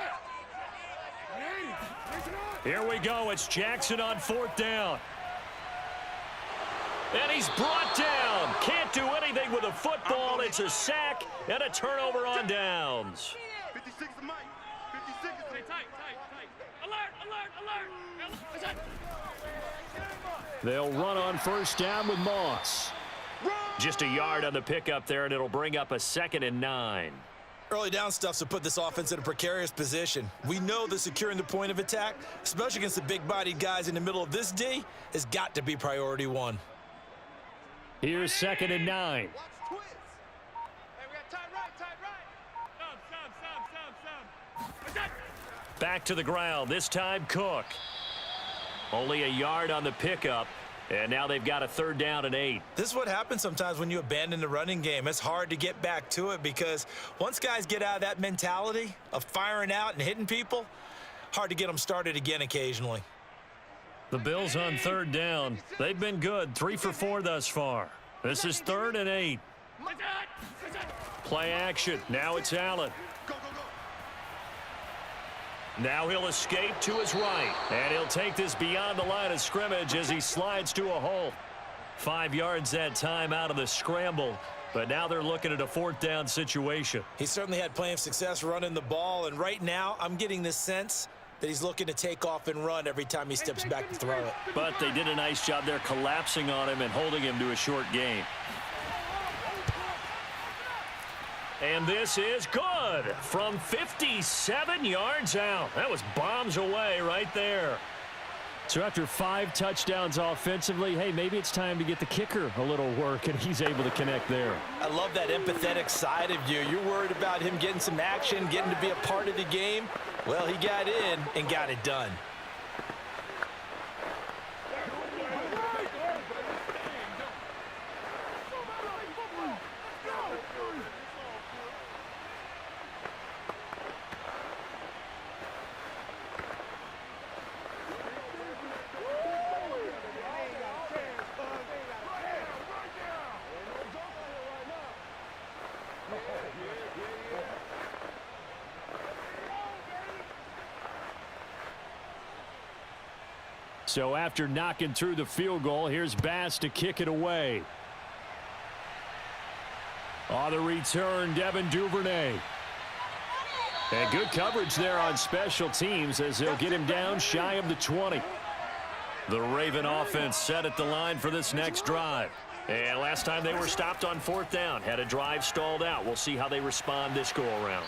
Here we go. It's Jackson on 4th down. And he's brought down. Can't do anything with a football. It's a sack and a turnover on downs.
56 is Mike. 56 is tight. Alert.
They'll run on 1st down with Moss. Just a yard on the pickup there, and it'll bring up a 2nd and 9.
Early down stuff's to put this offense in a precarious position. We know that securing the point of attack, especially against the big-bodied guys in the middle of this D, has got to be priority 1.
Here's 2nd and 9.
Hey, we got tight right.
Back to the ground, this time Cook. Only a yard on the pickup. And now they've got a 3rd down and 8.
This is what happens sometimes when you abandon the running game. It's hard to get back to it, because once guys get out of that mentality of firing out and hitting people, hard to get them started again occasionally.
The Bills on 3rd down. They've been good, 3 for 4 thus far. This is 3rd and 8. Play action. Now it's Allen. Now he'll escape to his right, and he'll take this beyond the line of scrimmage as he slides to a hole. 5 yards that time out of the scramble, but now they're looking at a 4th down situation.
He certainly had plenty of success running the ball, and right now I'm getting the sense that he's looking to take off and run every time he steps back to throw it.
But they did a nice job there collapsing on him and holding him to a short gain. And this is good from 57 yards out. That was bombs away right there. So after 5 touchdowns offensively, hey, maybe it's time to get the kicker a little work, and he's able to connect there.
I love that empathetic side of you. You're worried about him getting some action, getting to be a part of the game. Well, he got in and got it done.
So after knocking through the field goal, here's Bass to kick it away. On the return, Devin Duvernay. And good coverage there on special teams as they'll get him down shy of the 20. The Raven offense set at the line for this next drive. And last time they were stopped on 4th down, had a drive stalled out. We'll see how they respond this go-around.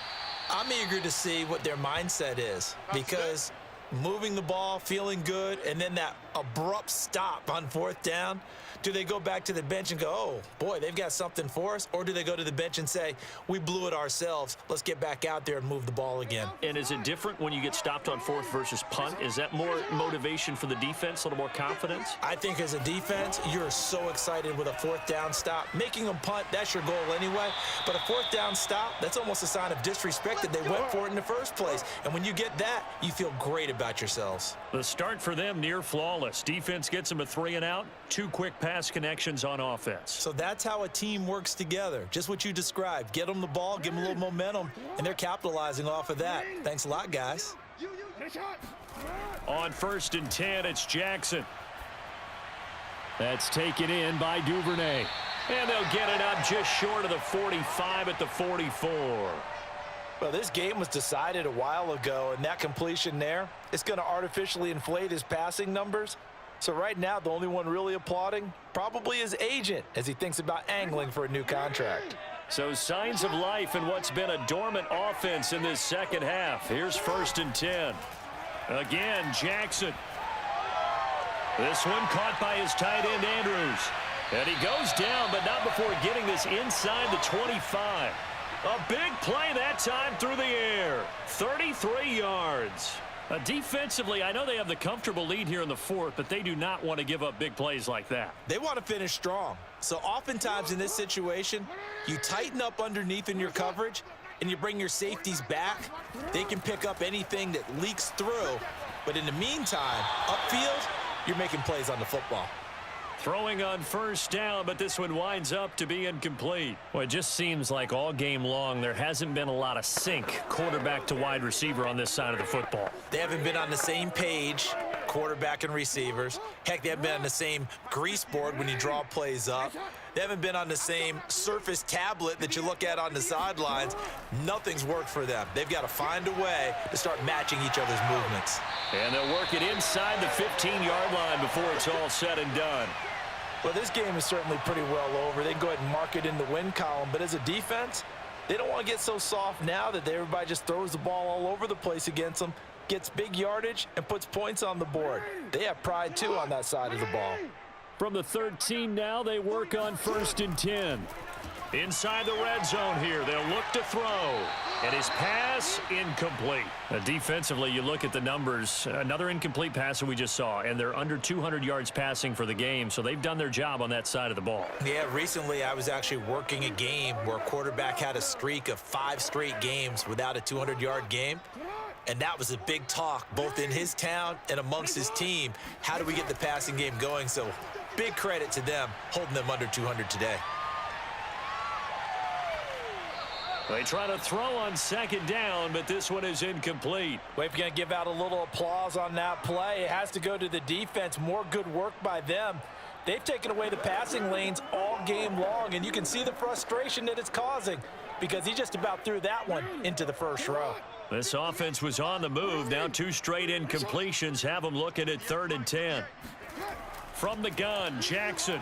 I'm eager to see what their mindset is, because moving the ball, feeling good, and then that abrupt stop on 4th down, do they go back to the bench and go, oh, boy, they've got something for us? Or do they go to the bench and say, we blew it ourselves, let's get back out there and move the ball again?
And is it different when you get stopped on 4th versus punt? Is that more motivation for the defense, a little more confidence?
I think as a defense, you're so excited with a 4th down stop. Making them punt, that's your goal anyway. But a 4th down stop, that's almost a sign of disrespect that they went for it in the first place. And when you get that, you feel great about yourselves.
The start for them near flawless. Defense gets them a 3 and out. 2 quick pass connections on offense.
So that's how a team works together. Just what you described. Get them the ball, give them a little momentum, and they're capitalizing off of that. Thanks a lot, guys.
On 1st and 10, it's Jackson. That's taken in by Duvernay. And they'll get it up just short of the 45 at the 44.
Well, this game was decided a while ago, and that completion there, it's going to artificially inflate his passing numbers. So right now, the only one really applauding probably his agent as he thinks about angling for a new contract.
So signs of life in what's been a dormant offense in this second half. Here's 1st and 10. Again, Jackson. This one caught by his tight end, Andrews. And he goes down, but not before getting this inside the 25. A big play that time through the air. 33 yards. Defensively, I know they have the comfortable lead here in the 4th, but they do not want to give up big plays like that.
They want to finish strong. So oftentimes in this situation, you tighten up underneath in your coverage, and you bring your safeties back. They can pick up anything that leaks through. But in the meantime, upfield, you're making plays on the football.
Throwing on 1st down, but this one winds up to be incomplete. Well, it just seems like all game long there hasn't been a lot of sync quarterback to wide receiver on this side of the football.
They haven't been on the same page, quarterback and receivers. Heck, they haven't been on the same grease board when you draw plays up. They haven't been on the same surface tablet that you look at on the sidelines. Nothing's worked for them. They've got to find a way to start matching each other's movements.
And they'll work it inside the 15-yard line before it's all said and done.
Well, this game is certainly pretty well over. They can go ahead and mark it in the win column. But as a defense, they don't want to get so soft now that everybody just throws the ball all over the place against them, gets big yardage, and puts points on the board. They have pride, too, on that side of the ball.
From the 13 now, they work on 1st and 10. Inside the red zone here, they'll look to throw. And his pass, incomplete. Defensively, you look at the numbers. Another incomplete pass that we just saw, and they're under 200 yards passing for the game, so they've done their job on that side of the ball.
Yeah, recently I was actually working a game where a quarterback had a streak of 5 straight games without a 200-yard game. And that was a big talk, both in his town and amongst his team. How do we get the passing game going? So big credit to them, holding them under 200 today.
They try to throw on 2nd down, but this one is incomplete.
Well, if you're going to give out a little applause on that play, it has to go to the defense. More good work by them. They've taken away the passing lanes all game long, and you can see the frustration that it's causing because he just about threw that one into the first row.
This offense was on the move. Now 2 straight incompletions have them looking at 3rd and 10. From the gun, Jackson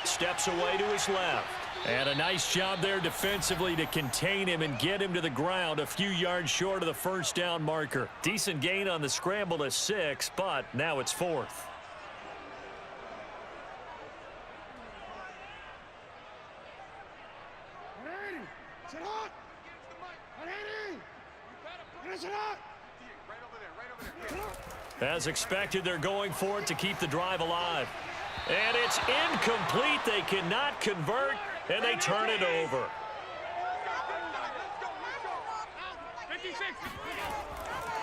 steps away to his left. And a nice job there defensively to contain him and get him to the ground a few yards short of the 1st down marker. Decent gain on the scramble to 6, but now it's 4th. As expected, they're going for it to keep the drive alive. And it's incomplete. They cannot convert, and they turn it over.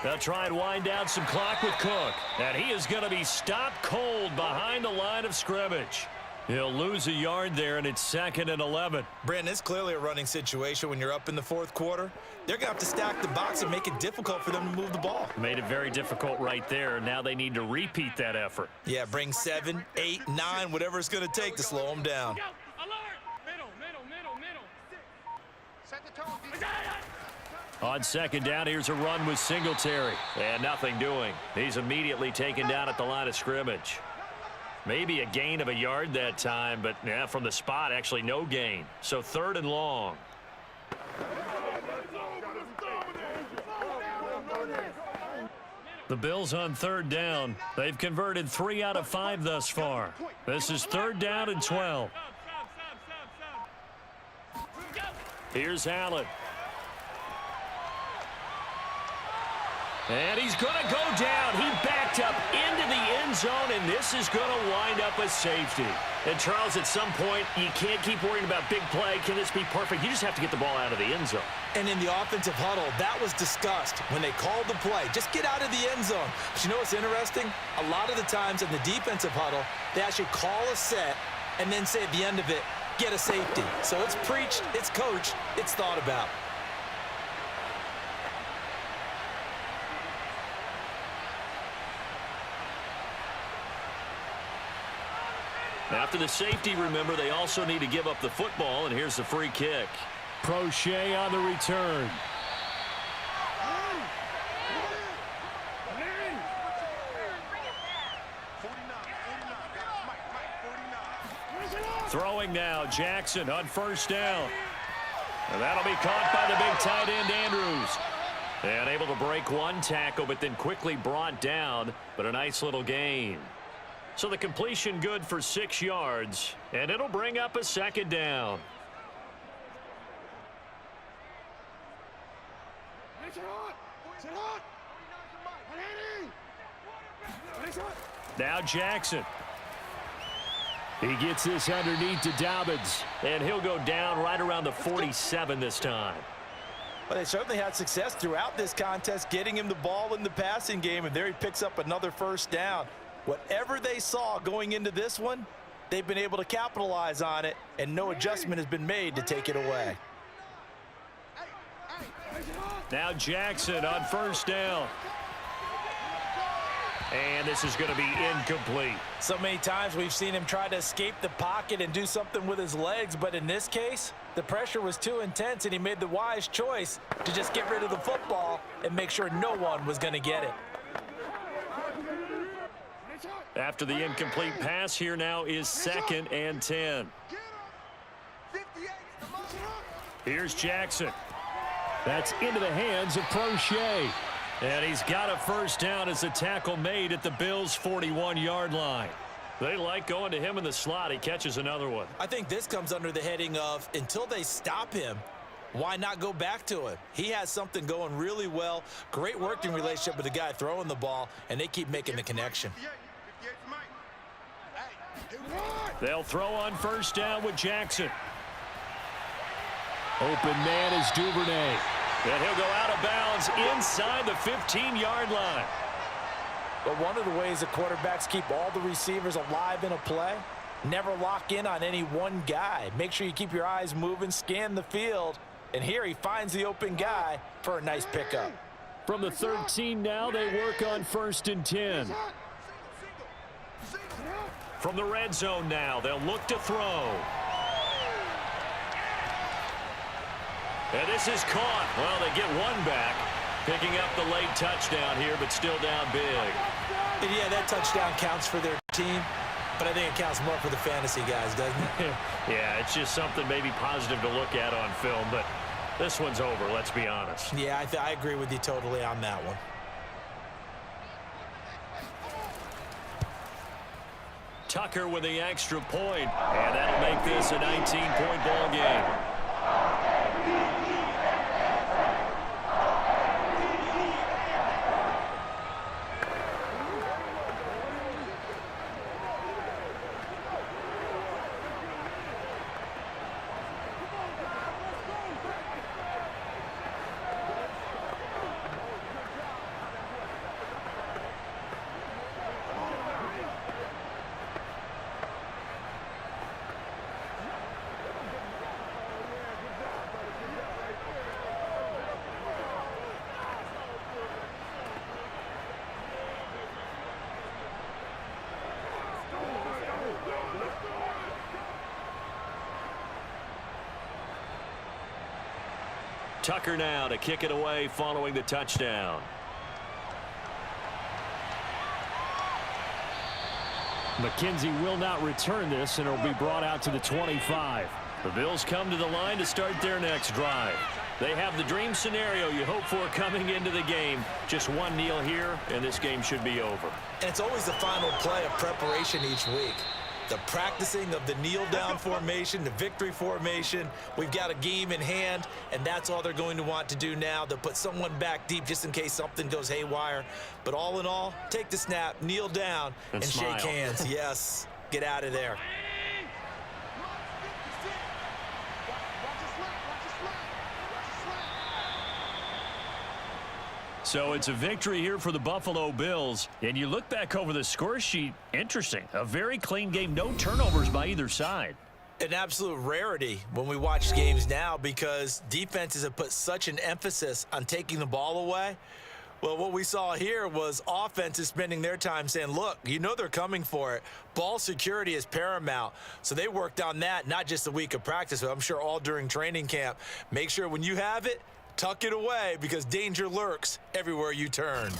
They'll try and wind down some clock with Cook. And he is going to be stopped cold behind the line of scrimmage. He'll lose a yard there, and it's 2nd and 11.
Brandon, it's clearly a running situation when you're up in the fourth quarter. They're going to have to stack the box and make it difficult for them to move the ball.
Made it very difficult right there. Now they need to repeat that effort.
Yeah, bring 7, 8, 9, whatever it's going to take to slow them down.
Set the tone, defense.
On 2nd down, here's a run with Singletary. And nothing doing. He's immediately taken down at the line of scrimmage. Maybe a gain of a yard that time, but yeah, from the spot, actually no gain. So 3rd and long. The Bills on 3rd down. They've converted 3 out of 5 thus far. This is 3rd down and 12. Here's Allen. And he's going to go down. He backed up into the end zone, and this is going to wind up a safety. And, Charles, at some point, you can't keep worrying about big play. Can this be perfect? You just have to get the ball out of the end zone.
And in the offensive huddle, that was discussed when they called the play. Just get out of the end zone. But you know what's interesting? A lot of the times in the defensive huddle, they actually call a set and then say at the end of it, get a safety. So it's preached, it's coached, it's thought about.
After the safety, remember, they also need to give up the football, and here's the free kick. Prochet on the return. Throwing now, Jackson on 1st down. And that'll be caught by the big tight end, Andrews. And able to break one tackle, but then quickly brought down, but a nice little gain. So the completion good for 6 yards, and it'll bring up a 2nd down. Now Jackson. He gets this underneath to Dobbins, and he'll go down right around the 47 this time.
Well, they certainly had success throughout this contest, getting him the ball in the passing game, and there he picks up another 1st down. Whatever they saw going into this one, they've been able to capitalize on it, and no adjustment has been made to take it away.
Now Jackson on 1st down. And this is going to be incomplete.
So many times we've seen him try to escape the pocket and do something with his legs, but in this case, the pressure was too intense, and he made the wise choice to just get rid of the football and make sure no one was going to get it.
After the incomplete pass, here now is 2nd and 10. Here's Jackson. That's into the hands of Prochet. And he's got a 1st down as the tackle made at the Bills' 41-yard line. They like going to him in the slot. He catches another one.
I think this comes under the heading of, until they stop him, why not go back to him? He has something going really well. Great working relationship with the guy throwing the ball, and they keep making the connection.
They'll throw on 1st down with Jackson. Open man is Duvernay. And he'll go out of bounds inside the 15-yard line.
But one of the ways that quarterbacks keep all the receivers alive in a play, never lock in on any one guy. Make sure you keep your eyes moving, scan the field. And here he finds the open guy for a nice pickup.
From the 13 now, they work on 1st and 10. From the red zone now, they'll look to throw. And this is caught. Well, they get one back, picking up the late touchdown here, but still down big.
And yeah, that touchdown counts for their team, but I think it counts more for the fantasy guys, doesn't it?
Yeah, it's just something maybe positive to look at on film, but this one's over, let's be honest.
Yeah, I agree with you totally on that one.
Tucker with the extra point, and that'll make this a 19-point ball game. Tucker now to kick it away following the touchdown. McKenzie will not return this, and it'll be brought out to the 25. The Bills come to the line to start their next drive. They have the dream scenario you hope for coming into the game. Just one kneel here, and this game should be over.
And it's always the final play of preparation each week. The practicing of the kneel-down formation, the victory formation. We've got a game in hand, and that's all they're going to want to do now. They'll put someone back deep just in case something goes haywire. But all in all, take the snap, kneel down, and shake hands. Yes, get out of there.
So it's a victory here for the Buffalo Bills. And you look back over the score sheet, interesting. A very clean game, no turnovers by either side.
An absolute rarity when we watch games now because defenses have put such an emphasis on taking the ball away. Well, what we saw here was offenses spending their time saying, look, you know they're coming for it. Ball security is paramount. So they worked on that, not just a week of practice, but I'm sure all during training camp. Make sure when you have it, tuck it away because danger lurks everywhere you turn.